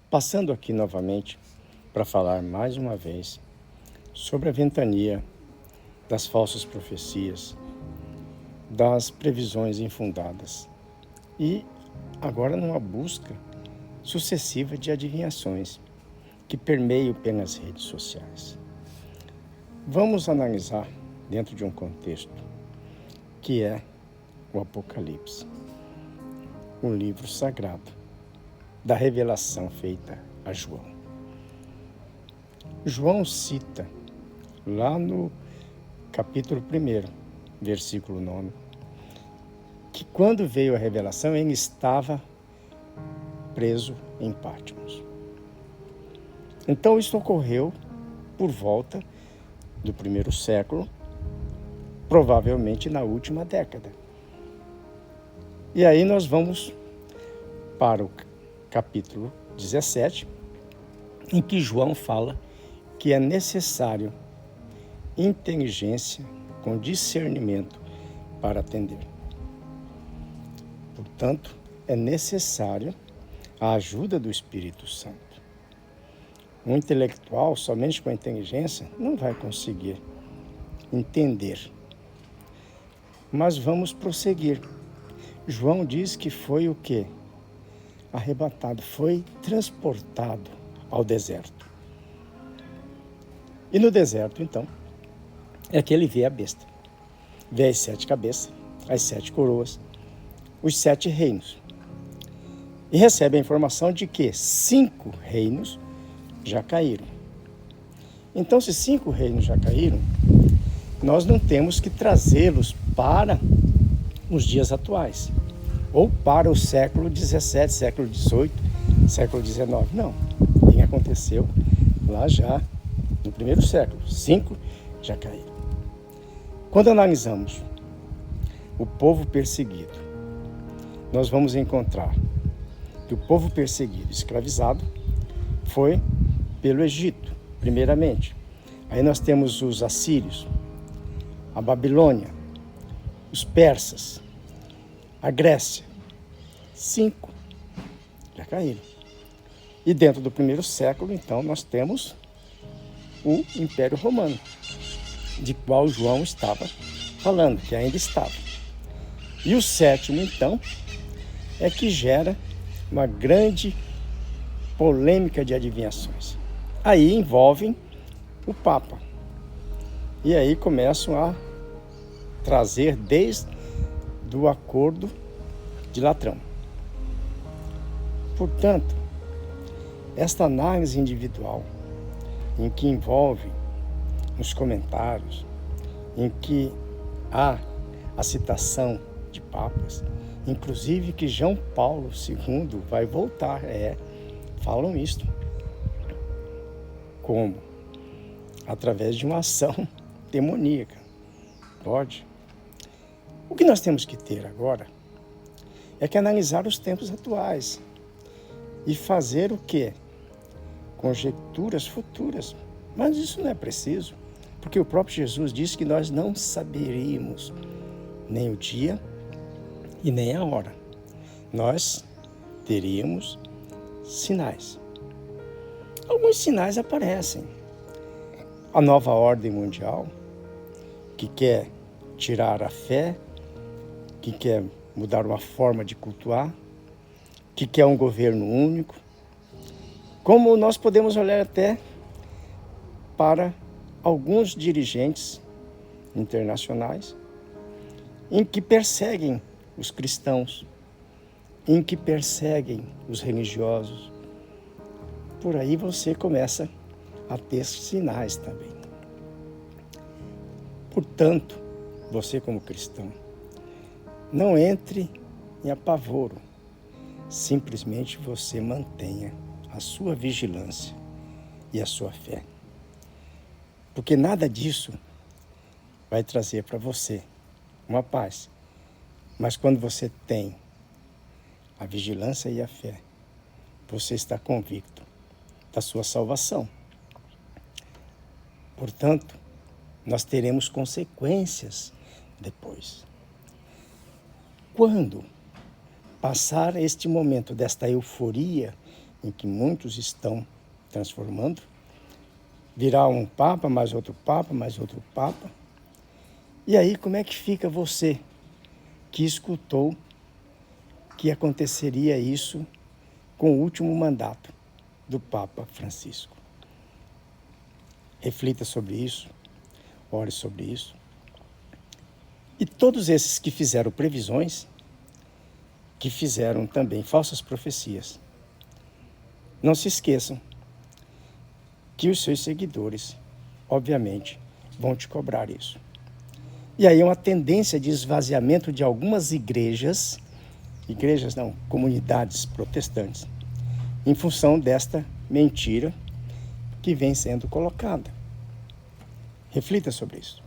Passando aqui novamente para falar mais uma vez sobre a ventania das falsas profecias, das previsões infundadas e agora numa busca sucessiva de adivinhações que permeiam pelas redes sociais. Vamos analisar dentro de um contexto que é o Apocalipse, um livro sagrado da revelação feita a João. João cita lá no capítulo 1, versículo 9, que quando veio a revelação ele estava preso em Patmos. Então isso ocorreu por volta do 1º século, provavelmente na última década. E aí nós vamos para o capítulo 17, em que João fala que é necessário inteligência com discernimento para atender. Portanto, é necessário a ajuda do Espírito Santo. Um intelectual, somente com a inteligência, não vai conseguir entender. Mas vamos prosseguir. João diz que foi o quê? Arrebatado, foi transportado ao deserto. E no deserto, então, é que ele vê a besta. Vê as 7 cabeças, as 7 coroas, os 7 reinos. E recebe a informação de que 5 reinos já caíram. Então, se 5 reinos já caíram, nós não temos que trazê-los para os dias atuais, ou para o século XVII, século XVIII, século XIX. Não, nem aconteceu lá já no 1º século. 5 já caíram. Quando analisamos o povo perseguido, nós vamos encontrar que o povo perseguido, escravizado, foi pelo Egito, primeiramente. Aí nós temos os assírios, a Babilônia, os persas, a Grécia. 5 já caíram. E dentro do 1º século, então, nós temos o Império Romano, de qual João estava falando, que ainda estava. E o 7º, então, é que gera uma grande polêmica de adivinhações. Aí envolvem o Papa. E aí começam a trazer desde o acordo de Latrão. Portanto, esta análise individual, em que envolve os comentários, em que há a citação de papas, inclusive que João Paulo II vai voltar, falam isto. Como? Através de uma ação demoníaca. Pode. O que nós temos que ter agora é que analisar os tempos atuais e fazer o quê? Conjecturas futuras. Mas isso não é preciso, porque o próprio Jesus disse que nós não saberíamos nem o dia e nem a hora. Nós teríamos sinais. Alguns sinais aparecem. A nova ordem mundial, que quer tirar a fé, que quer mudar uma forma de cultuar, que quer um governo único. Como nós podemos olhar até para alguns dirigentes internacionais em que perseguem os cristãos, em que perseguem os religiosos. Por aí você começa a ter sinais também. Portanto, você como cristão, não entre em apavoro. Simplesmente você mantenha a sua vigilância e a sua fé. Porque nada disso vai trazer para você uma paz. Mas quando você tem a vigilância e a fé, você está convicto da sua salvação. Portanto, nós teremos consequências depois. Quando passar este momento desta euforia em que muitos estão transformando, virá um papa, mais outro papa, mais outro papa. E aí, como é que fica você que escutou que aconteceria isso com o último mandato do Papa Francisco? Reflita sobre isso, ore sobre isso. E todos esses que fizeram previsões, que fizeram também falsas profecias, não se esqueçam que os seus seguidores, obviamente, vão te cobrar isso. E aí é uma tendência de esvaziamento de algumas igrejas não, comunidades protestantes, em função desta mentira que vem sendo colocada. Reflita sobre isso.